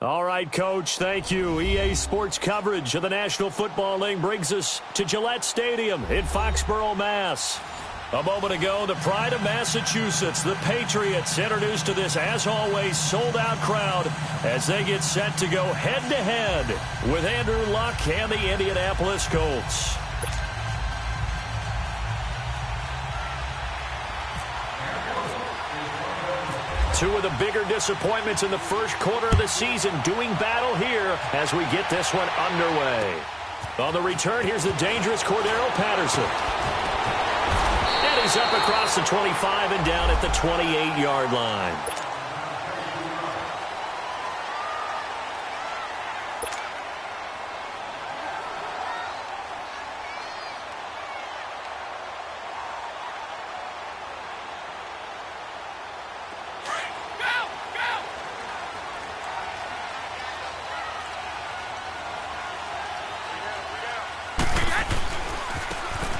All right, Coach, thank you. EA Sports coverage of the National Football League brings us to Gillette Stadium in Foxborough, Mass. A moment ago, the pride of Massachusetts, the Patriots, introduced to this, as always, sold-out crowd as they get set to go head-to-head with Andrew Luck and the Indianapolis Colts. Two of the bigger disappointments in the first quarter of the season doing battle here as we get this one underway. On the return, here's the dangerous Cordero Patterson. And he's up across the 25 and down at the 28-yard line.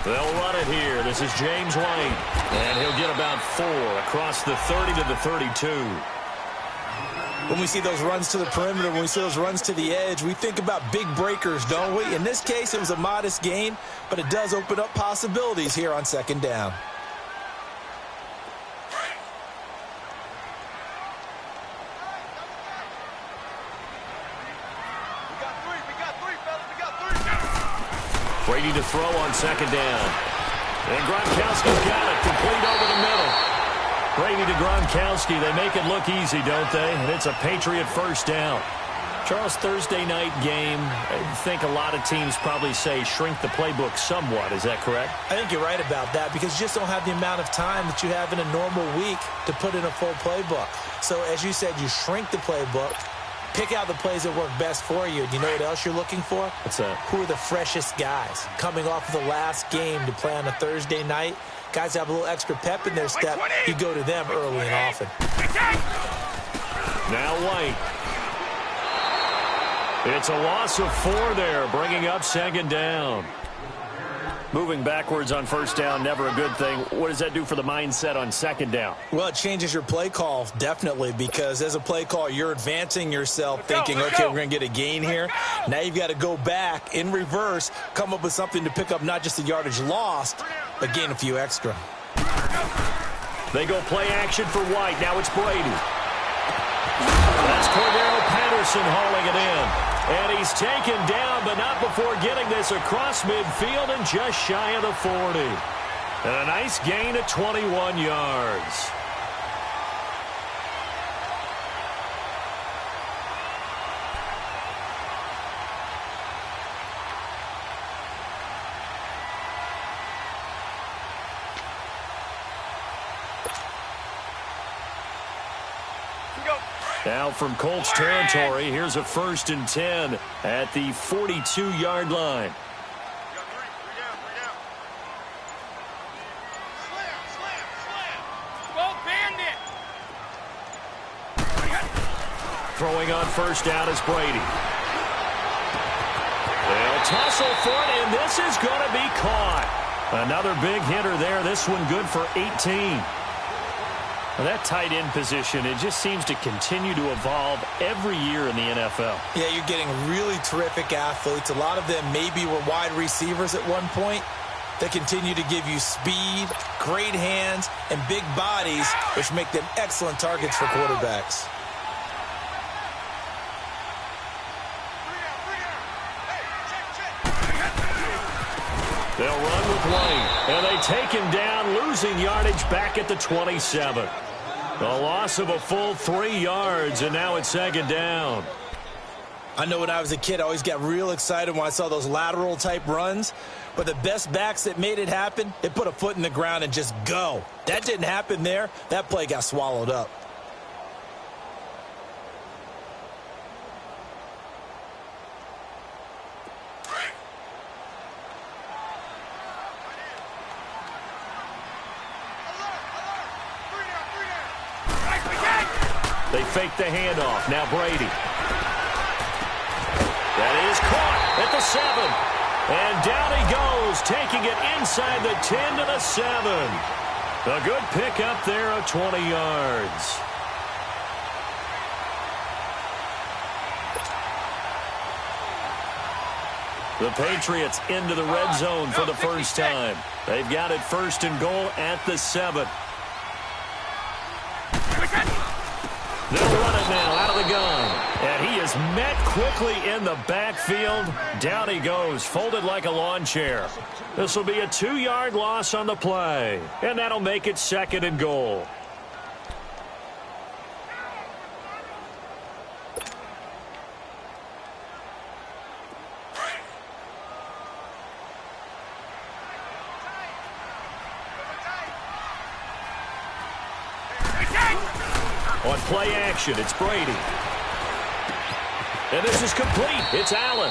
They'll run it here. This is James White. And he'll get about 4 across the 30 to the 32. When we see those runs to the perimeter, when we see those runs to the edge, we think about big breakers, don't we? In this case, it was a modest gain, but it does open up possibilities here on second down. Brady to throw on second down. And Gronkowski's got it, complete over the middle. Brady to Gronkowski, they make it look easy, don't they? And it's a Patriot first down. Charles, Thursday night game, I think a lot of teams probably say shrink the playbook somewhat. Is that correct? I think you're right about that because you just don't have the amount of time that you have in a normal week to put in a full playbook. So as you said, you shrink the playbook. Pick out the plays that work best for you. Do you know what else you're looking for? What's that? Who are the freshest guys? Coming off of the last game to play on a Thursday night, guys have a little extra pep in their step. You go to them early and often. Now White. It's a loss of 4 there, bringing up second down. Moving backwards on first down, never a good thing. What does that do for the mindset on second down? Well, it changes your play call, definitely, because as a play call, you're advancing yourself thinking, okay, we're going to get a gain here. Now you've got to go back in reverse, come up with something to pick up not just the yardage lost, but gain a few extra. They go play action for White. Now it's Brady. That's Cordero Patterson hauling it in. And he's taken down, but not before getting this across midfield and just shy of the 40. And a nice gain of 21 yards. Now from Colts territory, here's a 1st and 10 at the 42-yard line. Throwing on first down is Brady. They'll tussle for it, and this is going to be caught. Another big hitter there. This one good for 18. Well, that tight end position, it just seems to continue to evolve every year in the NFL. Yeah, you're getting really terrific athletes. A lot of them maybe were wide receivers at one point. They continue to give you speed, great hands, and big bodies, which make them excellent targets for quarterbacks. They'll run with White, and they take him down, losing yardage back at the 27. A loss of a full 3 yards, and now it's second down. I know when I was a kid, I always got real excited when I saw those lateral-type runs. But the best backs that made it happen, they put a foot in the ground and just go. That didn't happen there. That play got swallowed up. They fake the handoff. Now Brady. That is caught at the 7. And down he goes, taking it inside the 10 to the 7. A good pickup there of 20 yards. The Patriots into the red zone for the first time. They've got it 1st and goal at the 7. They'll run it now out of the gun. And he is met quickly in the backfield. Down he goes, folded like a lawn chair. This will be a 2-yard loss on the play. And that'll make it 2nd and goal. On play action, it's Brady. And this is complete. It's Allen.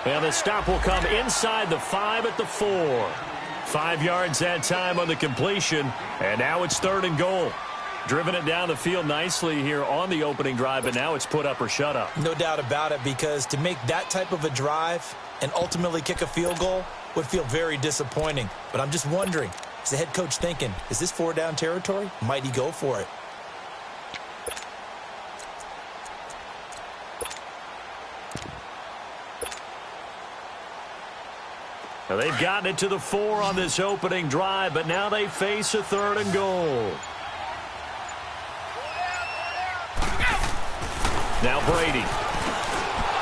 And the stop will come inside the 5 at the 4. 5 yards that time on the completion. And now it's 3rd and goal. Driven it down the field nicely here on the opening drive, but now it's put up or shut up. No doubt about it, because to make that type of a drive and ultimately kick a field goal would feel very disappointing. But I'm just wondering, is the head coach thinking, is this 4-down territory? Might he go for it? Now they've gotten it to the 4 on this opening drive, but now they face a 3rd and goal. Now Brady.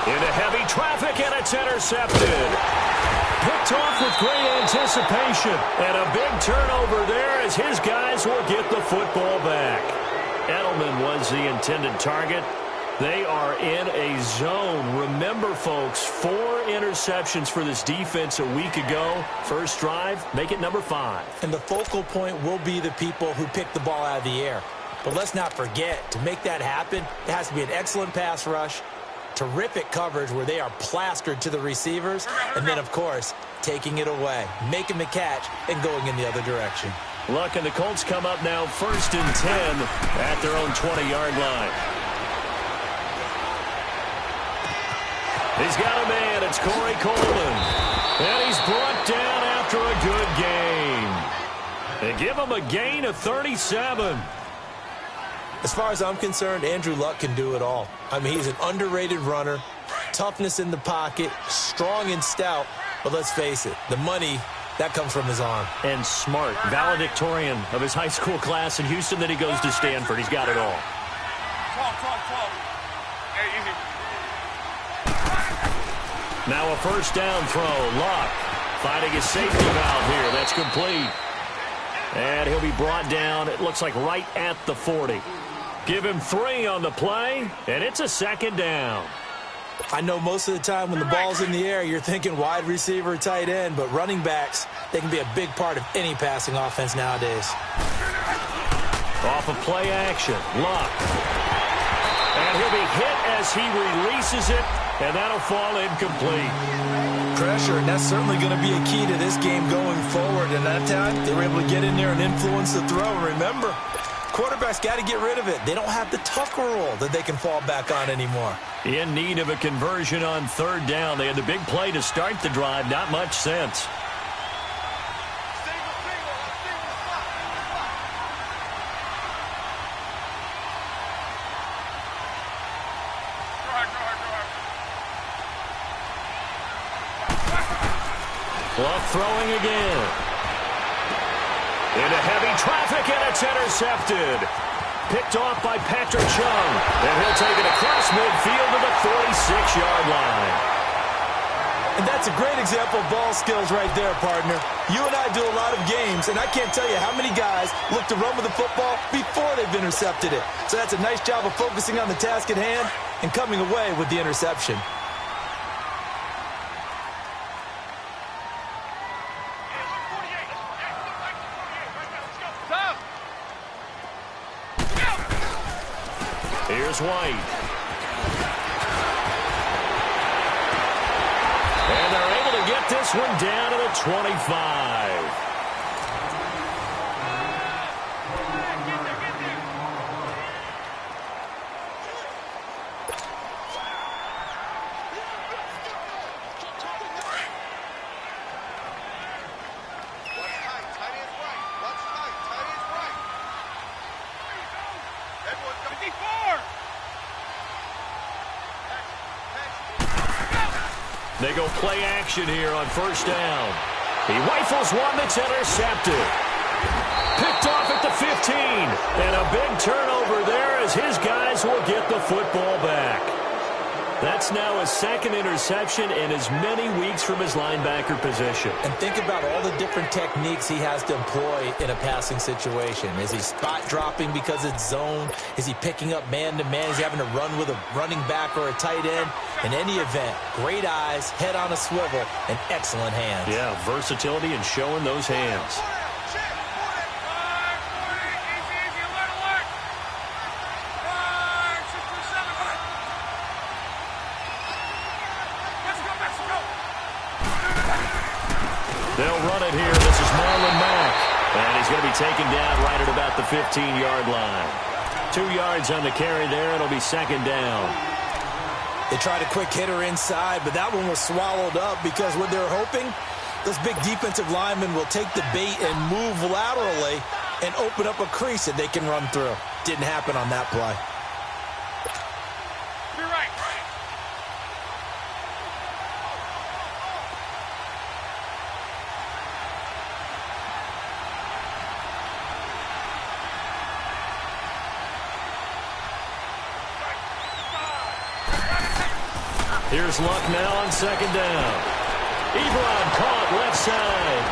Into heavy traffic, and it's intercepted. Picked off with great anticipation. And a big turnover there as his guys will get the football back. Edelman was the intended target. They are in a zone. Remember, folks, 4 interceptions for this defense a week ago. First drive, make it number 5. And the focal point will be the people who pick the ball out of the air. But let's not forget, to make that happen, there has to be an excellent pass rush, terrific coverage where they are plastered to the receivers, and then, of course, taking it away, making the catch, and going in the other direction. Look, and the Colts come up now 1st and 10 at their own 20-yard line. He's got a man. It's Corey Coleman. And he's brought down after a good gain. They give him a gain of 37. As far as I'm concerned, Andrew Luck can do it all. I mean, he's an underrated runner, toughness in the pocket, strong and stout. But let's face it, the money, that comes from his arm. And smart, valedictorian of his high school class in Houston. Then he goes to Stanford. He's got it all. Now a first down throw. Luck finding his safety valve here. That's complete. And he'll be brought down, it looks like, right at the 40. Give him 3 on the play, and it's a 2nd down. I know most of the time when the ball's in the air, you're thinking wide receiver, tight end, but running backs, they can be a big part of any passing offense nowadays. Off of play action, Luck. And he'll be hit as he releases it, and that'll fall incomplete. Pressure, and that's certainly going to be a key to this game going forward. And that time, they were able to get in there and influence the throw. Remember, quarterbacks got to get rid of it. They don't have the Tucker rule that they can fall back on anymore. In need of a conversion on 3rd down. They had the big play to start the drive. Not much sense. Luck throwing again. Into heavy traffic, and it's intercepted. Picked off by Patrick Chung. And he'll take it across midfield to the 46-yard line. And that's a great example of ball skills right there, partner. You and I do a lot of games, and I can't tell you how many guys look to run with the football before they've intercepted it. So that's a nice job of focusing on the task at hand and coming away with the interception. Here's White. And they're able to get this one down to the 25. They go play action here on first down. He rifles one that's intercepted. Picked off at the 15. And a big turnover there as his guys will get the football back. That's now his second interception in as many weeks from his linebacker position. And think about all the different techniques he has to employ in a passing situation. Is he spot dropping because it's zone? Is he picking up man-to-man? Is he having to run with a running back or a tight end? In any event, great eyes, head on a swivel, and excellent hands. Yeah, versatility and showing those hands. They'll run it here. This is Marlon Mack. And he's going to be taken down right at about the 15-yard line. 2 yards on the carry there. It'll be second down. They tried a quick hitter inside, but that one was swallowed up because what they're hoping, those big defensive linemen will take the bait and move laterally and open up a crease that they can run through. Didn't happen on that play. Here's Luck now on second down. Ebron caught left side.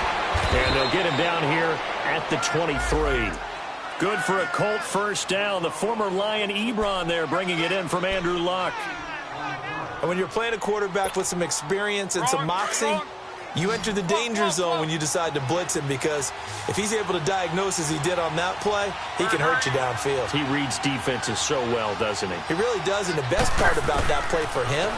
And they'll get him down here at the 23. Good for a Colt first down. The former Lion Ebron there bringing it in from Andrew Luck. And when you're playing a quarterback with some experience and some moxie, you enter the danger zone when you decide to blitz him, because if he's able to diagnose as he did on that play, he can hurt you downfield. He reads defenses so well, doesn't he? He really does, and the best part about that play for him,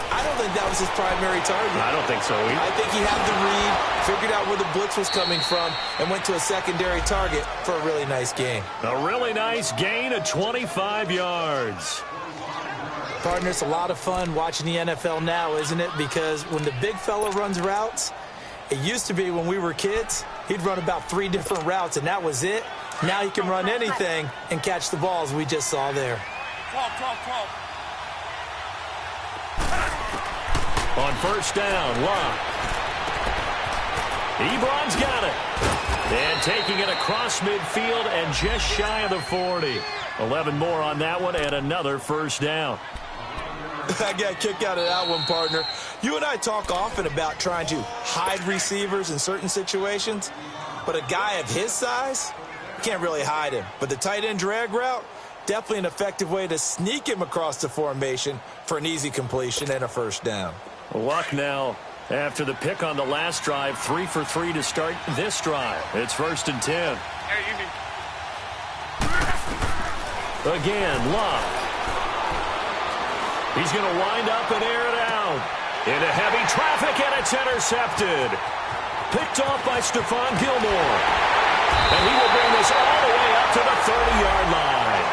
I don't think that was his primary target. I don't think so either. I think he had the read, figured out where the blitz was coming from, and went to a secondary target for a really nice gain. A really nice gain of 25 yards. Partner, it's a lot of fun watching the NFL now, isn't it? Because when the big fella runs routes, it used to be when we were kids, he'd run about 3 different routes, and that was it. Now he can run anything and catch the balls we just saw there. 12. On first down, Luck. Ebron's got it. And taking it across midfield and just shy of the 40. 11 more on that one and another first down. I got a kick out of that one, partner. You and I talk often about trying to hide receivers in certain situations, but a guy of his size, can't really hide him. But the tight end drag route, definitely an effective way to sneak him across the formation for an easy completion and a first down. Luck now, after the pick on the last drive, 3 for 3 to start this drive. It's first and 10. Again, Luck. He's going to wind up and air it out. Into heavy traffic, and it's intercepted. Picked off by Stephon Gilmore. And he will bring this all the way up to the 30-yard line.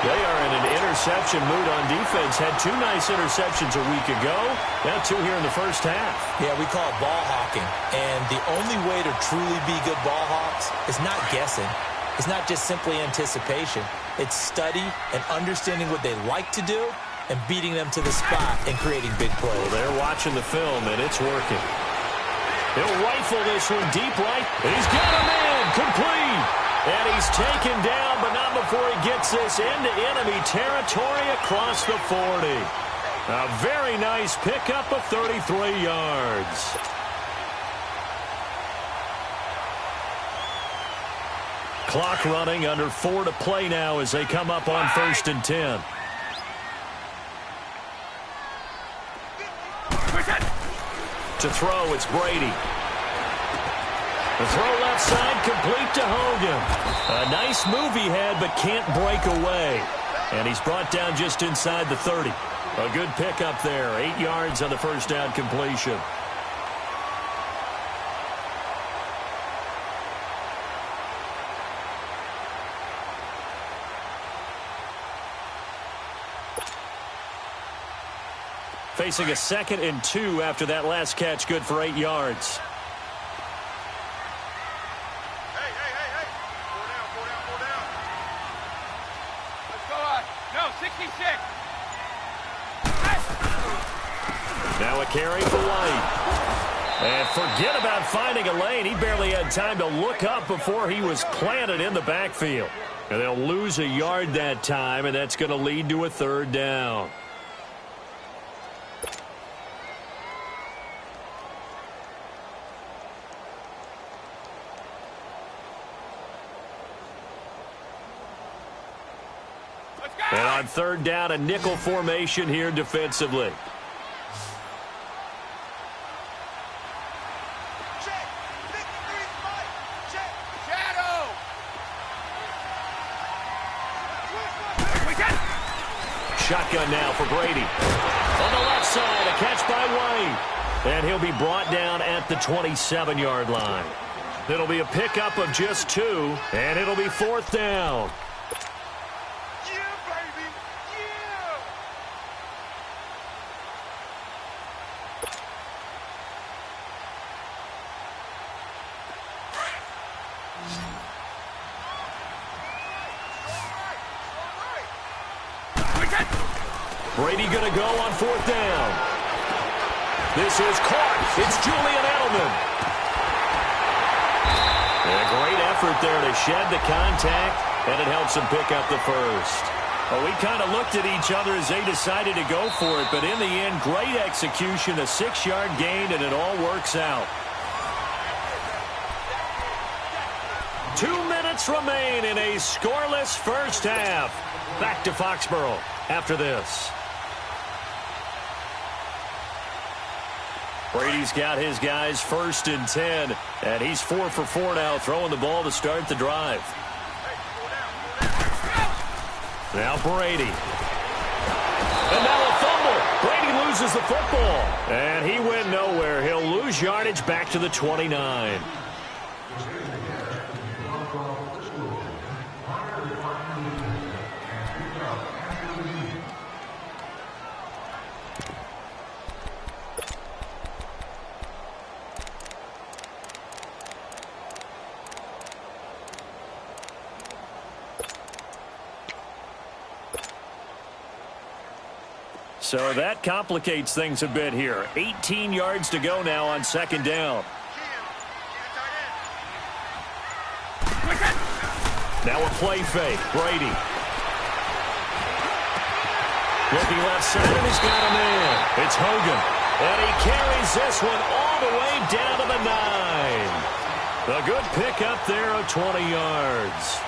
They are in an interception mood on defense. Had 2 nice interceptions a week ago. Now 2 here in the first half. Yeah, we call it ball hawking. And the only way to truly be good ball hawks is not guessing. It's not just simply anticipation. It's study and understanding what they like to do and beating them to the spot and creating big plays. Well, they're watching the film, and it's working. He'll rifle this one deep right. He's got him in, complete. And he's taken down, but not before he gets this into enemy territory across the 40. A very nice pickup of 33 yards. Clock running, under 4 to play now as they come up on first and 10. To throw, it's Brady. The throw left side, complete to Hogan. A nice move he had, but can't break away. And he's brought down just inside the 30. A good pickup there, 8 yards on the first down completion. Facing a 2nd and 2 after that last catch, good for 8 yards. Hey. Four down. Let's go on. No, 66. Now a carry for White. And forget about finding a lane. He barely had time to look up before he was planted in the backfield. And they'll lose a yard that time, and that's going to lead to a third down. And on third down, a nickel formation here defensively. Shotgun now for Brady. On the left side, a catch by White. And he'll be brought down at the 27-yard line. It'll be a pickup of just 2, and it'll be fourth down. Brady going to go on fourth down. This is caught. It's Julian Edelman. And a great effort there to shed the contact, and it helps him pick up the first. Well, we kind of looked at each other as they decided to go for it, but in the end, great execution, a 6-yard gain, and it all works out. 2 minutes remain in a scoreless first half. Back to Foxborough after this. Brady's got his guys first and 10, and he's 4 for 4 now, throwing the ball to start the drive. Now Brady. And now a fumble. Brady loses the football, and he went nowhere. He'll lose yardage back to the 29. So that complicates things a bit here. 18 yards to go now on second down. Now a play fake. Brady. Looking left side, and he's got a man. It's Hogan. And he carries this one all the way down to the 9. A good pickup there of 20 yards.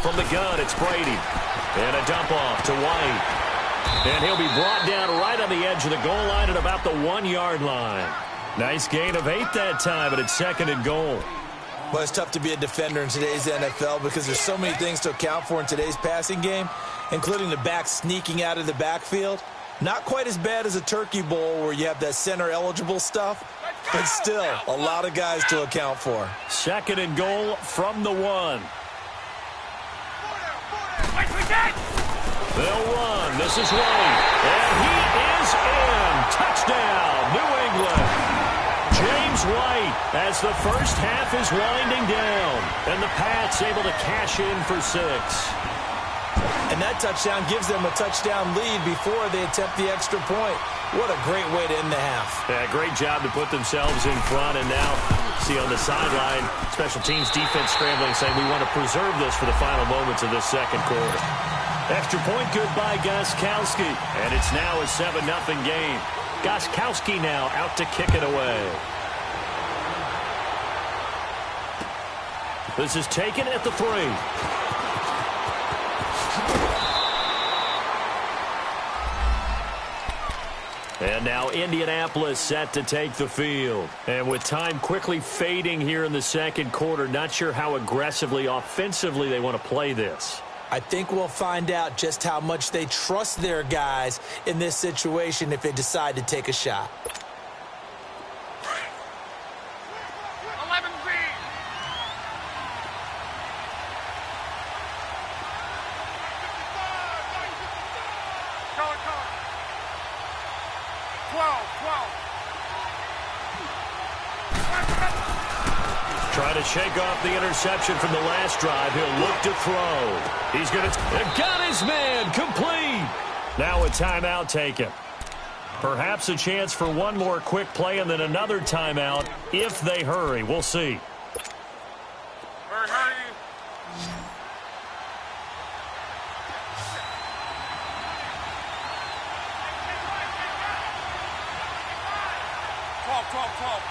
From the gun, it's Brady. And a dump off to White. And he'll be brought down right on the edge of the goal line at about the 1-yard line. Nice gain of 8 that time, but it's second and goal. Well, it's tough to be a defender in today's NFL because there's so many things to account for in today's passing game, including the back sneaking out of the backfield. Not quite as bad as a turkey bowl where you have that center-eligible stuff, but still a lot of guys to account for. Second and goal from the 1. They'll run. This is White. And he is in. Touchdown, New England. James White as the first half is winding down. And the Pats able to cash in for 6. And that touchdown gives them a touchdown lead before they attempt the extra point. What a great way to end the half. Yeah, great job to put themselves in front. And now, see on the sideline, special teams defense scrambling, saying we want to preserve this for the final moments of this second quarter. Extra point good by Gostkowski. And it's now a 7-0 game. Gostkowski now out to kick it away. This is taken at the 3. And now Indianapolis set to take the field. And with time quickly fading here in the second quarter, not sure how aggressively, offensively they want to play this. I think we'll find out just how much they trust their guys in this situation if they decide to take a shot. Trying to shake off the interception from the last drive. He'll look to throw. He's going to... Got his man. Complete. Now a timeout taken. Perhaps a chance for one more quick play and then another timeout if they hurry. We'll see. Hurry. Talk.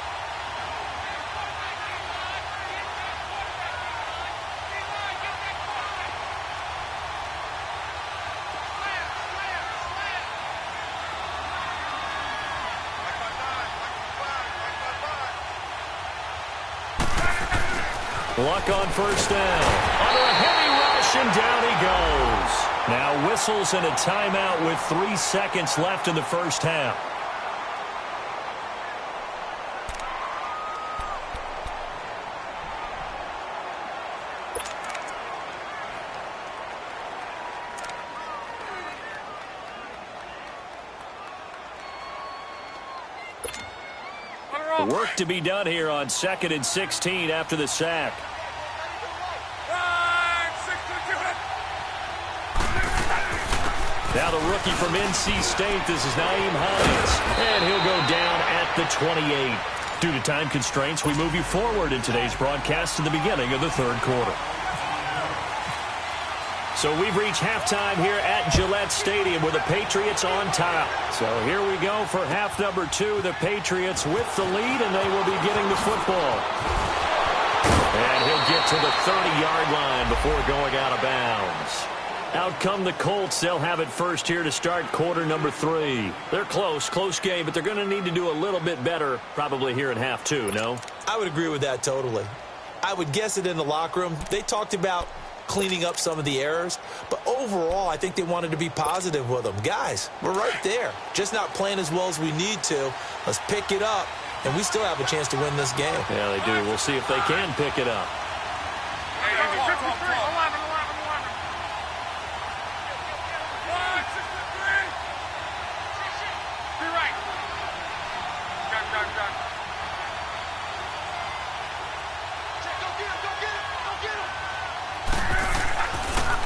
Luck on first down. Under a heavy rush, and down he goes. Now whistles and a timeout with 3 seconds left in the first half. Work to be done here on 2nd and 16 after the sack. Now the rookie from NC State, this is Naeem Hines, and he'll go down at the 28. Due to time constraints, we move you forward in today's broadcast to the beginning of the third quarter. So we've reached halftime here at Gillette Stadium with the Patriots on top. So here we go for half number 2. The Patriots with the lead, and they will be getting the football. And he'll get to the 30-yard line before going out of bounds. Out come the Colts. They'll have it first here to start quarter number 3. They're close game, but they're going to need to do a little bit better probably here in half 2, no? I would agree with that totally. I would guess it in the locker room. They talked about cleaning up some of the errors, but overall I think they wanted to be positive with them. Guys, we're right there, just not playing as well as we need to. Let's pick it up, and we still have a chance to win this game. Yeah, they do. We'll see if they can pick it up.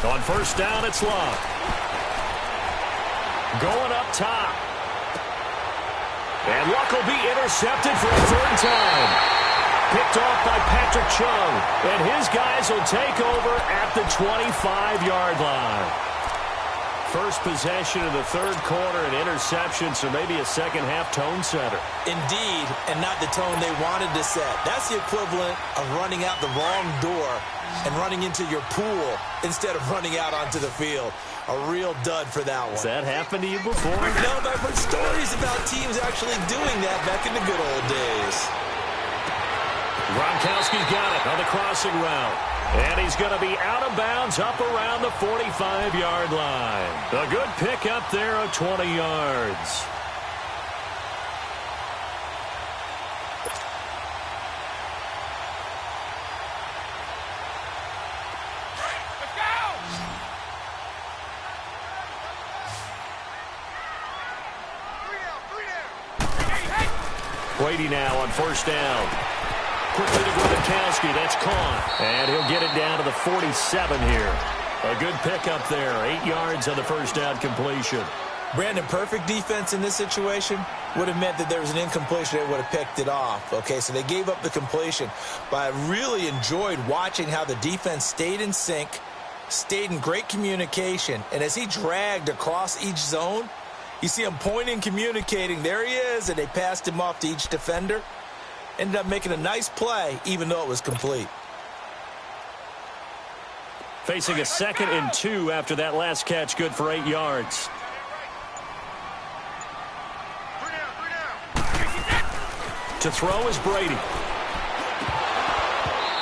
On first down, it's Love. Going up top. And Luck will be intercepted for a third time. Picked off by Patrick Chung. And his guys will take over at the 25-yard line. First possession of the third quarter, an interception, so maybe a second-half tone setter. Indeed, and not the tone they wanted to set. That's the equivalent of running out the wrong door and running into your pool instead of running out onto the field. A real dud for that one. Has that happened to you before? No, but I've heard stories about teams actually doing that back in the good old days. Gronkowski's got it on the crossing route. And he's going to be out of bounds up around the 45-yard line. A good pick up there of 20 yards. Brady now on first down. Quickly to Gronkowski. That's caught. And he'll get it down to the 47 here. A good pickup there. 8 yards on the first down completion. Brandon, perfect defense in this situation would have meant that there was an incompletion. They would have picked it off. Okay, so they gave up the completion. But I really enjoyed watching how the defense stayed in sync, stayed in great communication. And as he dragged across each zone, you see him pointing, communicating. There he is, and they passed him off to each defender. Ended up making a nice play, even though it was complete. Facing a 2nd and 2 after that last catch, good for 8 yards. To throw is Brady.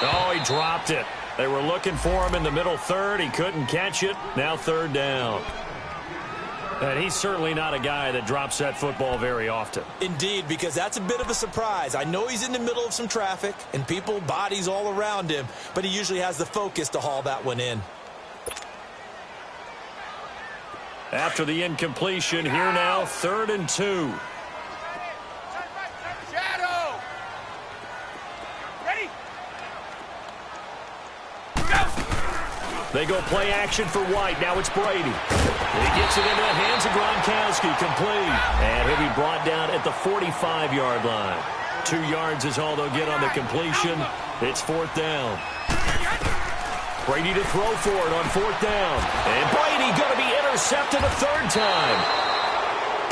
Oh, he dropped it. They were looking for him in the middle third. He couldn't catch it. Now third down. And he's certainly not a guy that drops that football very often. Indeed, because that's a bit of a surprise. I know he's in the middle of some traffic and people, bodies all around him, but he usually has the focus to haul that one in. After the incompletion, here now, 3rd and 2. They go play action for White. Now it's Brady. He gets it into the hands of Gronkowski. Complete. And he'll be brought down at the 45-yard line. 2 yards is all they'll get on the completion. It's 4th down. Brady to throw for it on 4th down. And Brady going to be intercepted a 3rd time.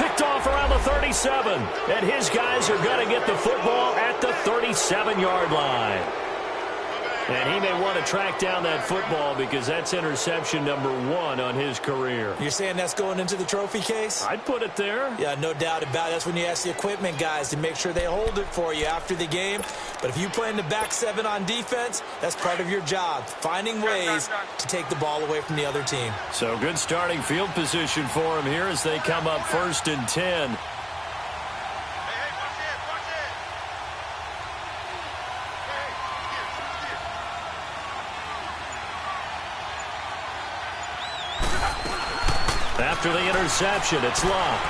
Picked off around the 37. And his guys are going to get the football at the 37-yard line. And he may want to track down that football because that's interception number 1 on his career. You're saying that's going into the trophy case? I'd put it there. Yeah, no doubt about it. That's when you ask the equipment guys to make sure they hold it for you after the game. But if you play in the back 7 on defense, that's part of your job, finding ways to take the ball away from the other team. So good starting field position for him here as they come up 1st and 10. After the interception, it's Locke.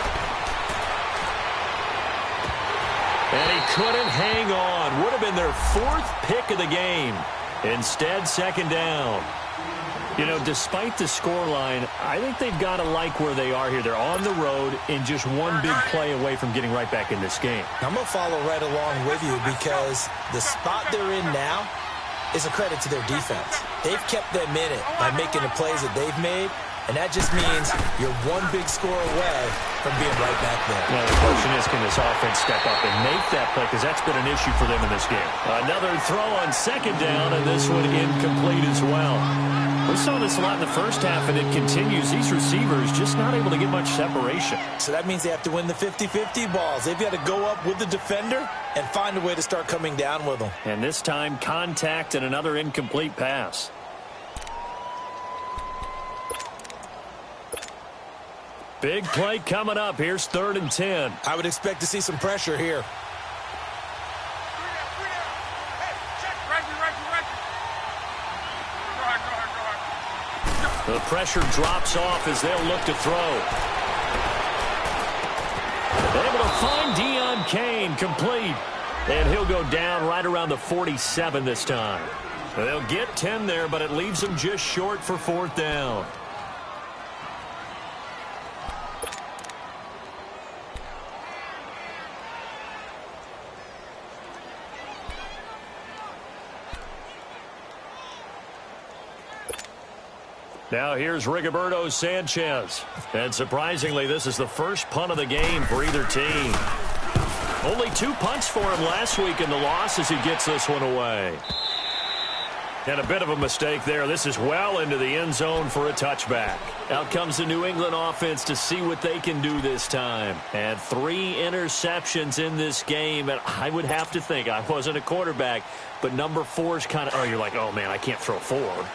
And he couldn't hang on. Would have been their 4th pick of the game. Instead, 2nd down. You know, despite the scoreline, I think they've got to like where they are here. They're on the road and just one big play away from getting right back in this game. I'm going to follow right along with you because the spot they're in now is a credit to their defense. They've kept them in it by making the plays that they've made. And that just means you're one big score away from being right back there. Now, the question is, can this offense step up and make that play? Because that's been an issue for them in this game. Another throw on 2nd down, and this one incomplete as well. We saw this a lot in the first half, and it continues. These receivers just not able to get much separation. So that means they have to win the 50-50 balls. They've got to go up with the defender and find a way to start coming down with them. And this time, contact and another incomplete pass. Big play coming up. Here's 3rd and 10. I would expect to see some pressure here. The pressure drops off as they'll look to throw. Able to find Deion Kane, complete. And he'll go down right around the 47 this time. They'll get 10 there, but it leaves them just short for 4th down. Now here's Rigoberto Sanchez. And surprisingly, this is the first punt of the game for either team. Only 2 punts for him last week in the loss as he gets this one away. And a bit of a mistake there. This is well into the end zone for a touchback. Out comes the New England offense to see what they can do this time. And 3 interceptions in this game. And I would have to think, I wasn't a quarterback, but number 4 is kind of, oh, you're like, oh, man, I can't throw 4.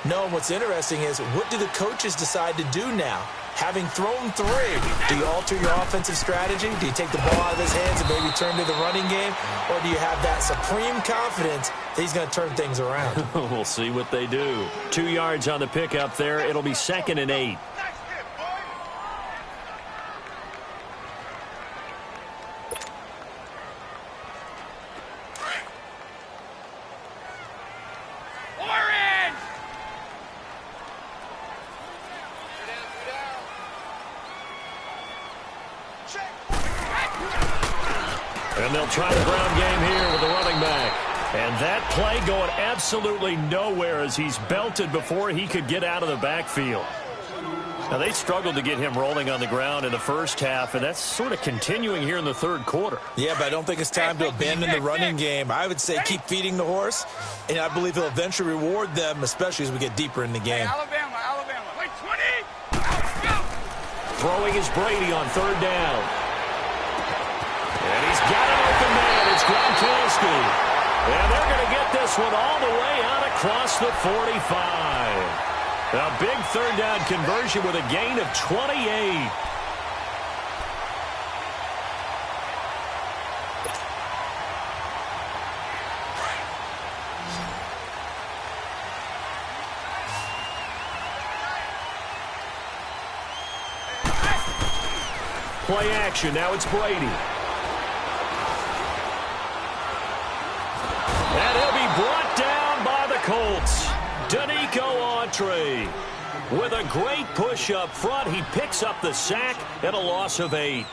No, and what's interesting is what do the coaches decide to do now? Having thrown 3, do you alter your offensive strategy? Do you take the ball out of his hands and maybe turn to the running game? Or do you have that supreme confidence that he's going to turn things around? We'll see what they do. 2 yards on the pickup there. It'll be 2nd and 8. And they'll try the ground game here with the running back. And that play going absolutely nowhere as he's belted before he could get out of the backfield. Now, they struggled to get him rolling on the ground in the first half, and that's sort of continuing here in the 3rd quarter. Yeah, but I don't think it's time to abandon the running game. I would say keep feeding the horse, and I believe he'll eventually reward them, especially as we get deeper in the game. Alabama. Wait, 20. Throwing is Brady on 3rd down. And he's got an open man. It's Gronkowski. And they're going to get this one all the way out across the 45. A big 3rd down conversion with a gain of 28. Play action. Now it's Brady. And he'll be brought down by the Colts. Danico on Petrie. With a great push up front, he picks up the sack and a loss of 8.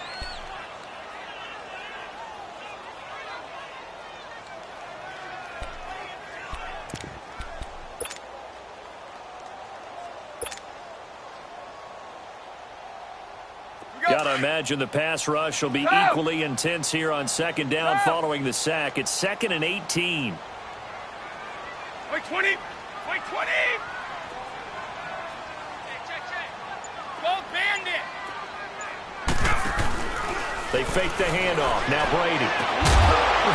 Got to imagine the pass rush will be equally intense here on second down following the sack. It's 2nd and 18. Wait 20. Wait 20. Go bandit. They fake the handoff. Now Brady.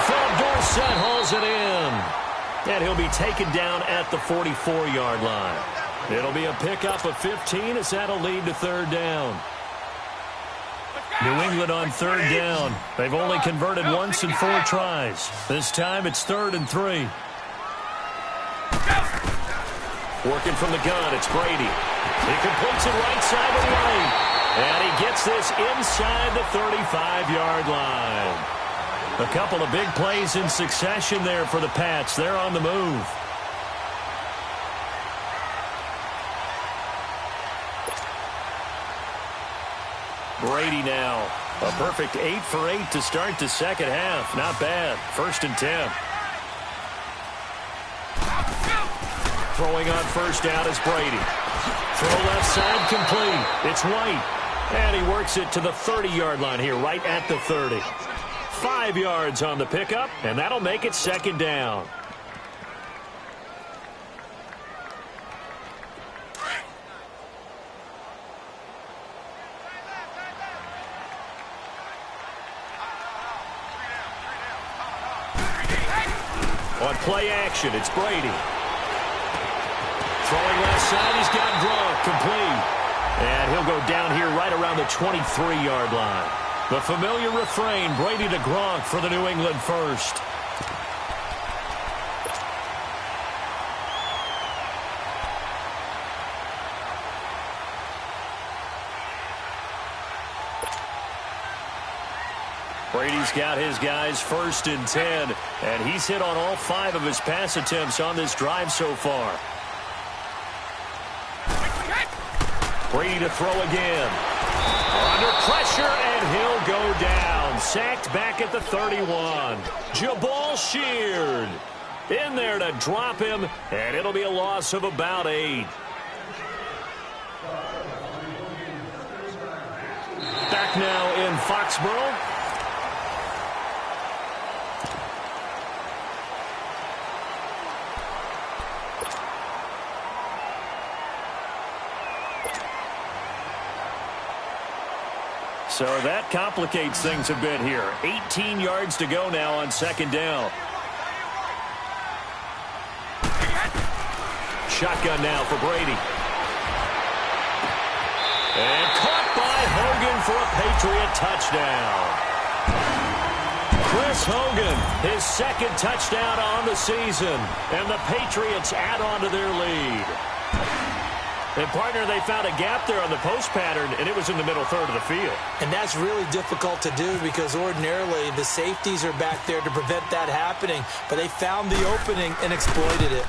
From Dorsett hauls it in. And he'll be taken down at the 44-yard line. It'll be a pickup of 15 as that'll lead to 3rd down. New England on 3rd down. They've only converted once in 4 tries. This time it's 3rd and 3. Working from the gun, it's Brady. He completes it right side of the lane. And he gets this inside the 35-yard line. A couple of big plays in succession there for the Pats. They're on the move. Brady now. A perfect 8 for 8 to start the second half. Not bad. 1st and 10. Throwing on 1st down is Brady. Throw left side complete. It's White. And he works it to the 30-yard line here, right at the 30. 5 yards on the pickup, and that'll make it 2nd down. On play action, it's Brady. Throwing left side, he's got Gronk, complete. And he'll go down here right around the 23-yard line. The familiar refrain, Brady to Gronk for the New England first. Brady's got his guys 1st and 10, and he's hit on all 5 of his pass attempts on this drive so far. Brady to throw again. Under pressure, and he'll go down. Sacked back at the 31. Jabal Sheard in there to drop him, and it'll be a loss of about 8. Back now in Foxborough. So that complicates things a bit here. 18 yards to go now on 2nd down. Shotgun now for Brady. And caught by Hogan for a Patriot touchdown. Chris Hogan, his 2nd touchdown on the season. And the Patriots add on to their lead. And, partner, they found a gap there on the post pattern, and it was in the middle 3rd of the field. And that's really difficult to do because ordinarily the safeties are back there to prevent that happening. But they found the opening and exploited it.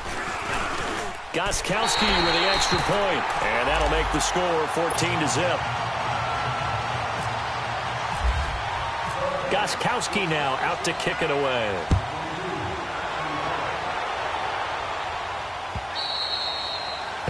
Gostkowski with the extra point, and that'll make the score 14-0. Gostkowski now out to kick it away.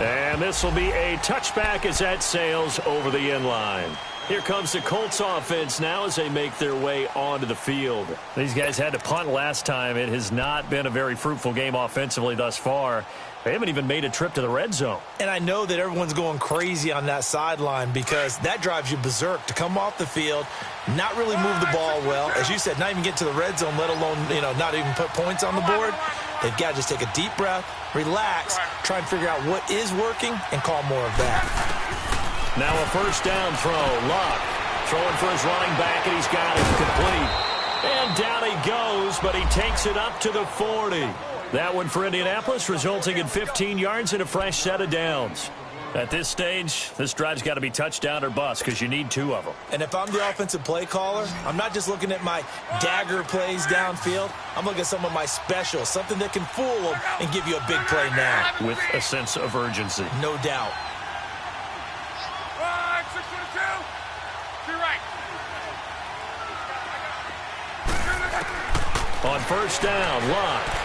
And this will be a touchback as that sails over the end line. Here comes the Colts offense now as they make their way onto the field. These guys had to punt last time. It has not been a very fruitful game offensively thus far. They haven't even made a trip to the red zone. And I know that everyone's going crazy on that sideline because that drives you berserk to come off the field, not really move the ball well. As you said, not even get to the red zone, let alone, not even put points on the board. They've got to just take a deep breath, relax, try and figure out what is working, and call more of that. Now a 1st down throw. Luck throwing for his running back, and he's got it complete. And down he goes, but he takes it up to the 40. That one for Indianapolis, resulting in 15 yards and a fresh set of downs. At this stage, this drive's got to be touchdown or bust because you need 2 of them. And if I'm the offensive play caller, I'm not just looking at my dagger plays downfield. I'm looking at some of my specials, something that can fool them and give you a big play now. With a sense of urgency. No doubt. 622. To your right. On first down, Locke.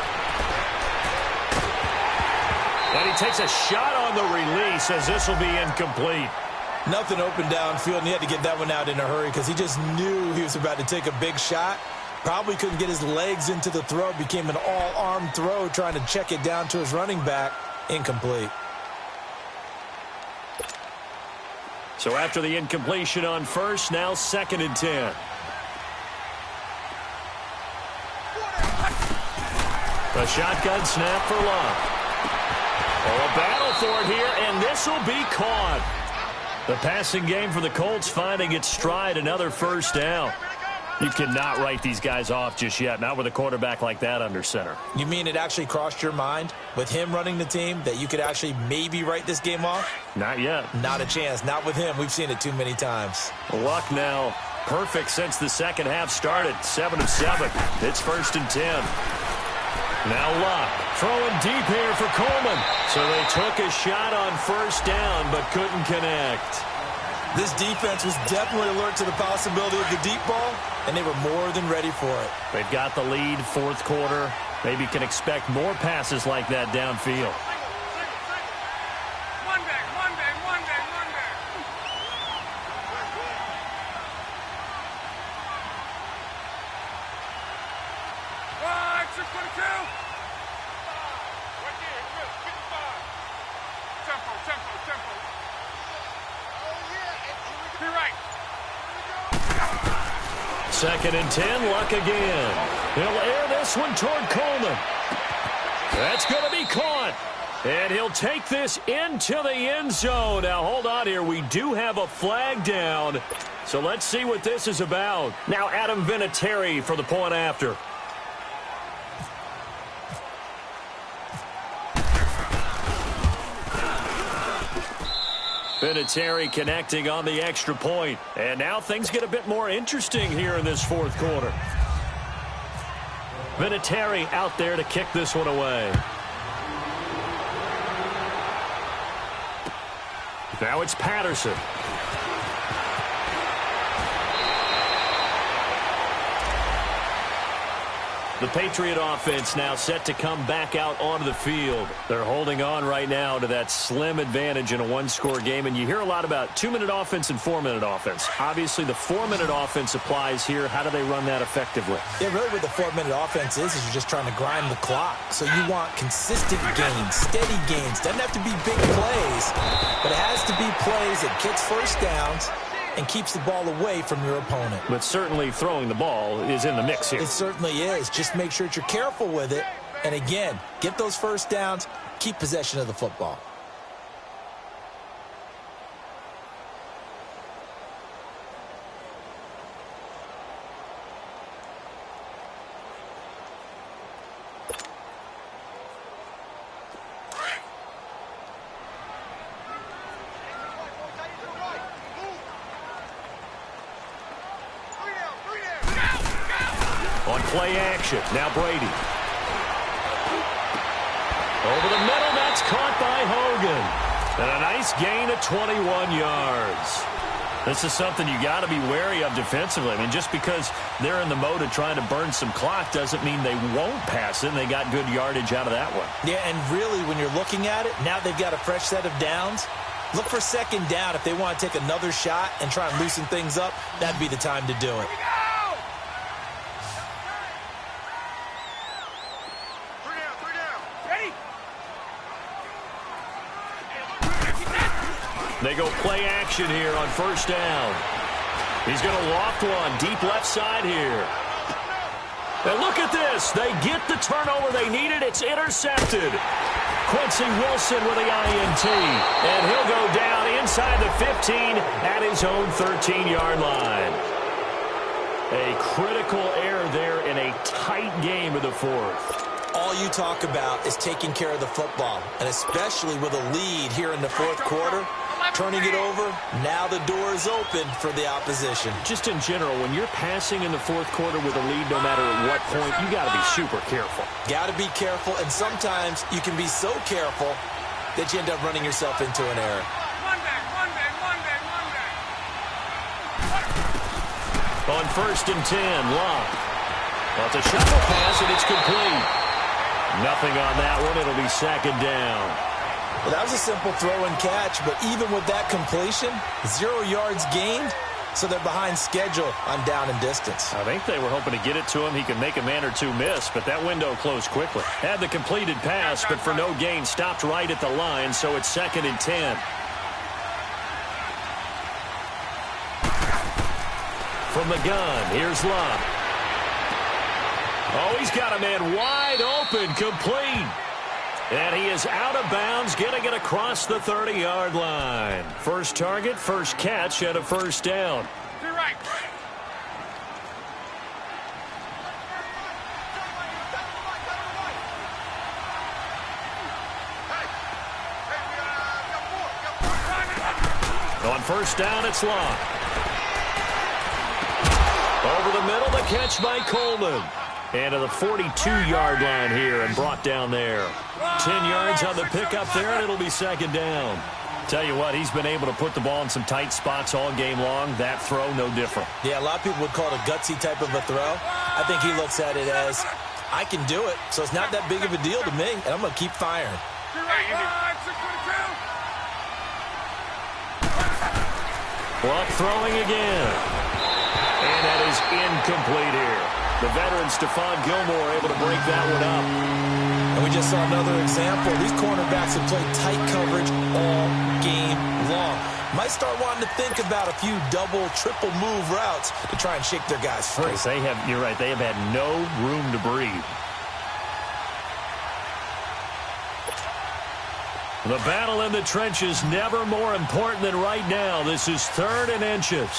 And he takes a shot on the release as this will be incomplete. Nothing open downfield, and he had to get that one out in a hurry because he just knew he was about to take a big shot. Probably couldn't get his legs into the throw. Became an all-arm throw trying to check it down to his running back. Incomplete. So after the incompletion on first, now 2nd and 10. A shotgun snap for Locke. Oh, a battle for it here, and this will be caught. The passing game for the Colts finding its stride, another first down. You cannot write these guys off just yet, not with a quarterback like that under center. You mean it actually crossed your mind with him running the team that you could actually maybe write this game off? Not yet. Not a chance. Not with him. We've seen it too many times. Luck now perfect since the second half started. 7 of 7. It's 1st and 10. Now Luck throwing deep here for Coleman. So they took a shot on first down but couldn't connect. This defense was definitely alert to the possibility of the deep ball, and they were more than ready for it. They've got the lead, 4th quarter. Maybe can expect more passes like that downfield. One back. 622. Right there. 55. Tempo. To your right. 2nd and 10, Luck again. He'll air this one toward Coleman. That's going to be caught. And he'll take this into the end zone. Now, hold on here. We do have a flag down. So let's see what this is about. Now, Adam Vinatieri for the point after. Vinatieri connecting on the extra point. And now things get a bit more interesting here in this 4th quarter. Vinatieri out there to kick this one away. Now it's Patterson. The Patriot offense now set to come back out onto the field. They're holding on right now to that slim advantage in a 1-score game. And you hear a lot about 2-minute offense and 4-minute offense. Obviously, the 4-minute offense applies here. How do they run that effectively? Yeah, really what the 4-minute offense is you're just trying to grind the clock. So you want consistent gains, steady gains. Doesn't have to be big plays, but it has to be plays that gets first downs and keeps the ball away from your opponent. But certainly throwing the ball is in the mix here. It certainly is. Just make sure that you're careful with it. And again, get those first downs, keep possession of the football. On play action, now Brady. Over the middle, that's caught by Hogan. And a nice gain of 21 yards. This is something you got to be wary of defensively. I mean, just because they're in the mode of trying to burn some clock doesn't mean they won't pass it, and they got good yardage out of that one. Yeah, and really, when you're looking at it, now they've got a fresh set of downs. Look for 2nd down. If they want to take another shot and try and loosen things up, that'd be the time to do it. They go play action here on first down. He's going to loft one deep left side here. And look at this. They get the turnover they needed. It's intercepted. Quincy Wilson with the INT. And he'll go down inside the 15 at his own 13-yard line. A critical error there in a tight game of the 4th. All all you talk about is taking care of the football, and especially with a lead here in the fourth quarter, turning it over, now the door is open for the opposition. Just in general, when you're passing in the fourth quarter with a lead, no matter at what point, you got to be super careful. Got to be careful, and sometimes you can be so careful that you end up running yourself into an error. On 1st and 10, Locke. Well, it's a shovel pass, and it's complete. Nothing on that one. It'll be 2nd down. Well, that was a simple throw and catch, but even with that completion, 0 yards gained, so they're behind schedule on down and distance. I think they were hoping to get it to him. He could make a man or two miss, but that window closed quickly. Had the completed pass, but for no gain, stopped right at the line, so it's 2nd and 10. From the gun, here's Locke. Oh, he's got a man wide open, complete. And he is out of bounds, getting it across the 30-yard line. First target, first catch, and a 1st down. To your right. On 1st down, it's Locke. Over the middle, the catch by Coleman. And to the 42-yard line here and brought down there. 10 yards on the pickup there, and it'll be 2nd down. Tell you what, he's been able to put the ball in some tight spots all game long. That throw, no different. Yeah, a lot of people would call it a gutsy type of a throw. I think he looks at it as, I can do it, so it's not that big of a deal to me, and I'm going to keep firing. Locke throwing again. And that is incomplete here. The veteran Stephon Gilmore able to break that one up. And we just saw another example. These cornerbacks have played tight coverage all game long. Might start wanting to think about a few double, triple move routes to try and shake their guys free. They have, you're right, they have had no room to breathe. The battle in the trenches never more important than right now. This is 3rd and inches.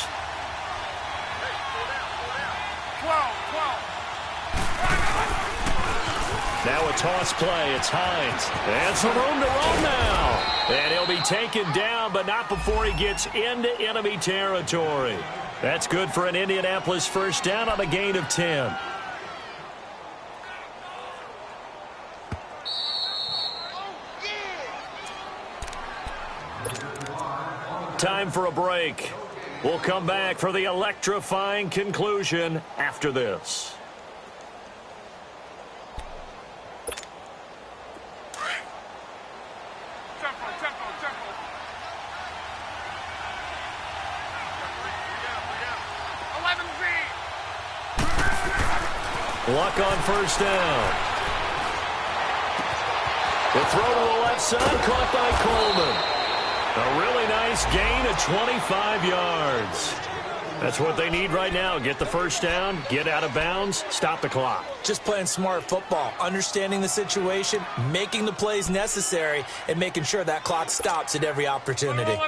Now a toss play. It's Hines. And some room to roam now. And he'll be taken down, but not before he gets into enemy territory. That's good for an Indianapolis 1st down on a gain of 10. Time for a break. We'll come back for the electrifying conclusion after this. Luck on 1st down. The throw to the left side, caught by Coleman. A really nice gain of 25 yards. That's what they need right now. Get the 1st down, get out of bounds, stop the clock. Just playing smart football, understanding the situation, making the plays necessary, and making sure that clock stops at every opportunity.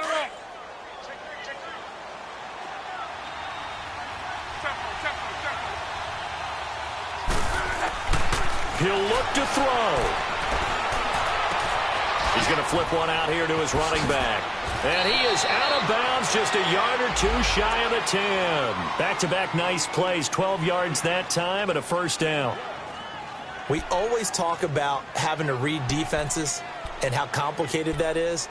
He'll look to throw. He's going to flip one out here to his running back. And he is out of bounds, just a yard or two shy of the 10. Back-to-back nice plays, 12 yards that time and a 1st down. We always talk about having to read defenses and how complicated that is.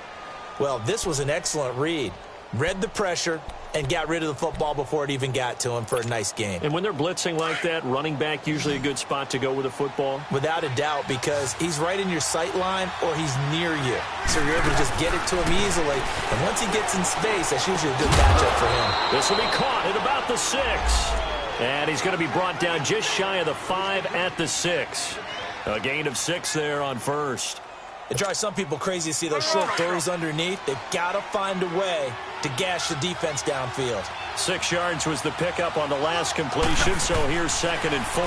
Well, this was an excellent read. Read the pressure and got rid of the football before it even got to him for a nice game. And when they're blitzing like that, running back usually a good spot to go with a football? Without a doubt, because he's right in your sight line or he's near you. So you're able to just get it to him easily. And once he gets in space, that's usually a good matchup for him. This will be caught at about the 6. And he's going to be brought down just shy of the 5 at the 6. A gain of 6 there on 1st. It drives some people crazy to see those short throws underneath. They've got to find a way to gash the defense downfield. 6 yards was the pickup on the last completion, so here's 2nd and 4.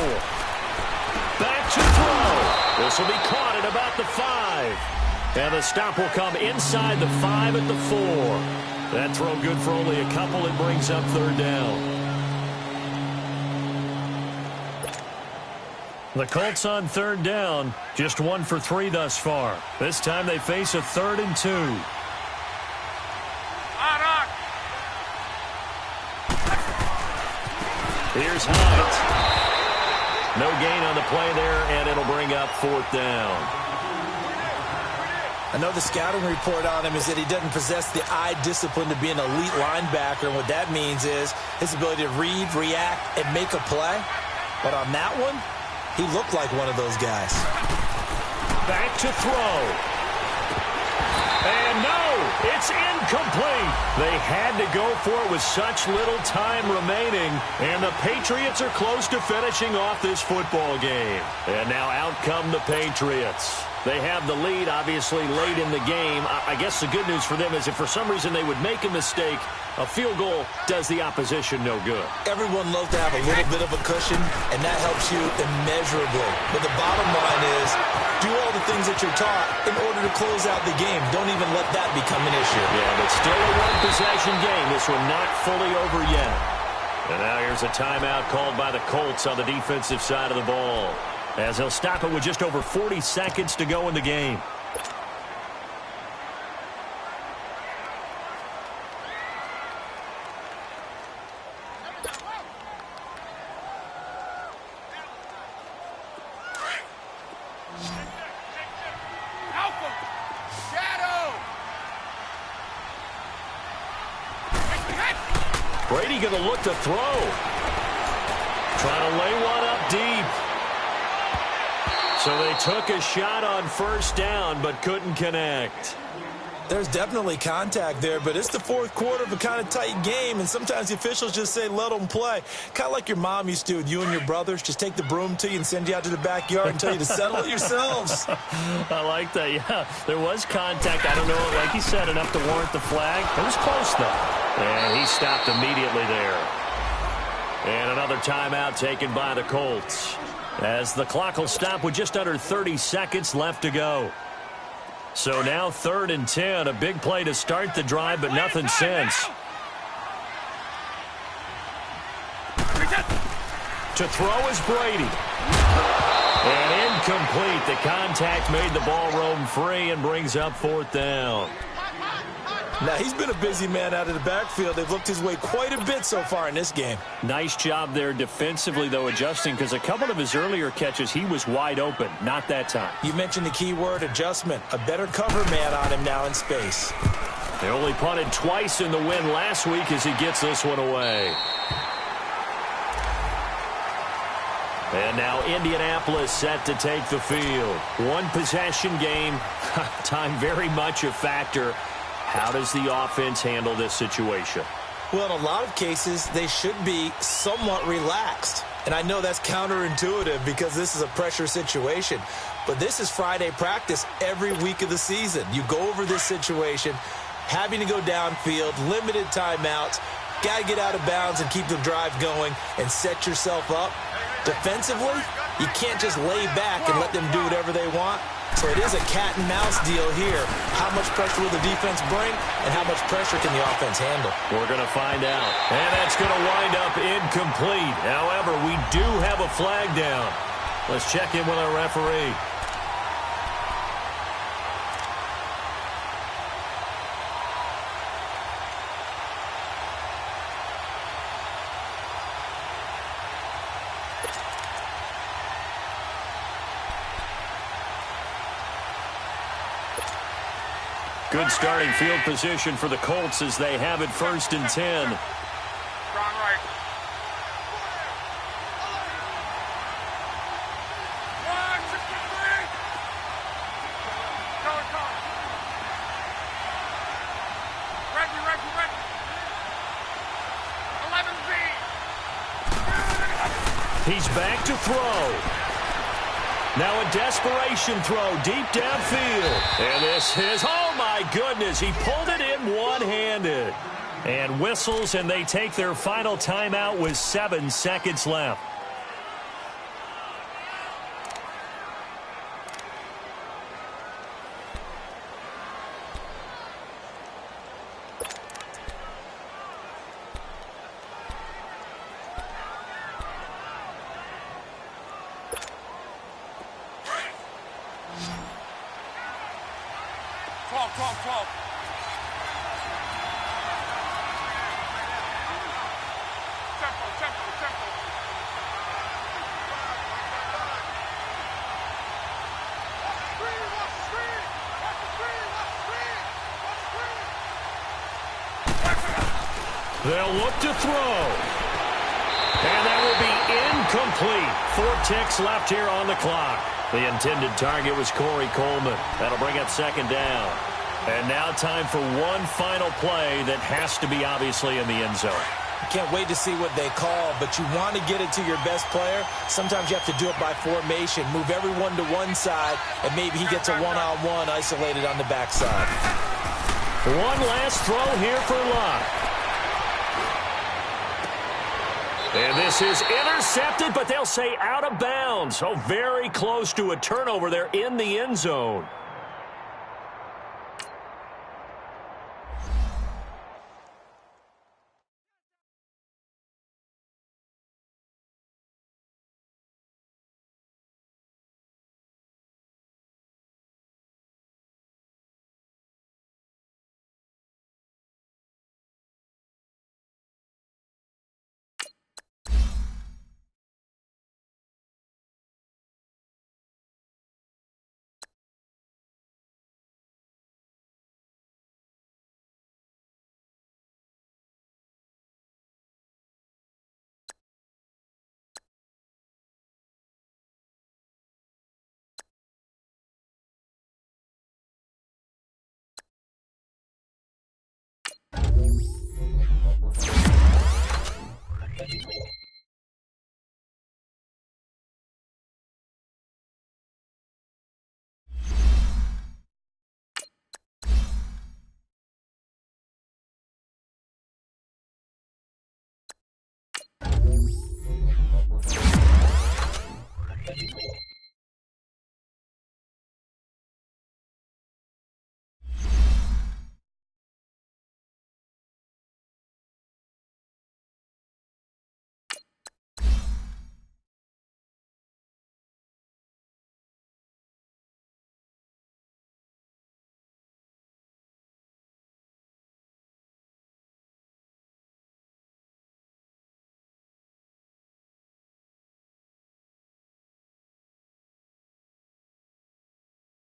Back to throw. This will be caught at about the 5. And the stop will come inside the 5 at the 4. That throw good for only a couple. It brings up 3rd down. The Colts on third down, just 1 for 3 thus far. This time they face a 3rd and 2. On. Here's Hines. No gain on the play there, and it'll bring up 4th down. I know the scouting report on him is that he doesn't possess the eye discipline to be an elite linebacker, and what that means is his ability to read, react, and make a play. But on that one, he looked like one of those guys. Back to throw. And no, it's incomplete. They had to go for it with such little time remaining, and the Patriots are close to finishing off this football game. And now out come the Patriots. They have the lead, obviously, late in the game. I guess the good news for them is if for some reason they would make a mistake, a field goal does the opposition no good. Everyone loves to have a little bit of a cushion, and that helps you immeasurably. But the bottom line is, do all the things that you're taught in order to close out the game. Don't even let that become an issue. Yeah, but still a one-possession game. This one not fully over yet. And now here's a timeout called by the Colts on the defensive side of the ball, as he'll stop it with just over 40 seconds to go in the game. Alpha. Shadow. Brady going to look to throw. Trying to lay one up deep. So they took a shot on 1st down, but couldn't connect. There's definitely contact there, but it's the 4th quarter of a kind of tight game, and sometimes the officials just say, let them play. Kind of like your mom used to with you and your brothers. Just take the broom to you and send you out to the backyard and tell you to settle it yourselves. I like that, yeah. There was contact. I don't know, like you said, enough to warrant the flag. It was close, though. And he stopped immediately there. And another timeout taken by the Colts, as the clock will stop with just under 30 seconds left to go. So now 3rd and 10, a big play to start the drive, but nothing since. To throw is Brady. And incomplete. The contact made the ball roam free and brings up 4th down. Now, he's been a busy man out of the backfield. They've looked his way quite a bit so far in this game. Nice job there defensively, though, adjusting, because a couple of his earlier catches, he was wide open. Not that time. You mentioned the key word, adjustment. A better cover man on him now in space. They only punted twice in the win last week as he gets this one away. And now Indianapolis set to take the field. One possession game. Time very much a factor. How does the offense handle this situation? Well, in a lot of cases, they should be somewhat relaxed. And I know that's counterintuitive because this is a pressure situation. But this is Friday practice every week of the season. You go over this situation, having to go downfield, limited timeouts, got to get out of bounds and keep the drive going and set yourself up. Defensively, you can't just lay back and let them do whatever they want. So it is a cat and mouse deal here. How much pressure will the defense bring, and how much pressure can the offense handle? We're going to find out. And that's going to wind up incomplete. However, we do have a flag down. Let's check in with our referee. Good starting field position for the Colts as they have it 1st and 10. Strong right. One, 63. Going. Ready. 11Z. He's back to throw. Now a desperation throw deep downfield. And this is, oh my goodness, he pulled it in one-handed. And whistles, and they take their final timeout with 7 seconds left. 12. Tempo. They'll look to throw. And that will be incomplete. 4 ticks left here on the clock. The intended target was Corey Coleman. That'll bring up second down. And now time for one final play that has to be obviously in the end zone. Can't wait to see what they call, but you want to get it to your best player. Sometimes you have to do it by formation. Move everyone to one side, and maybe he gets a one-on-one isolated on the backside. One last throw here for Locke. And this is intercepted, but they'll say out of bounds. So very close to a turnover there in the end zone.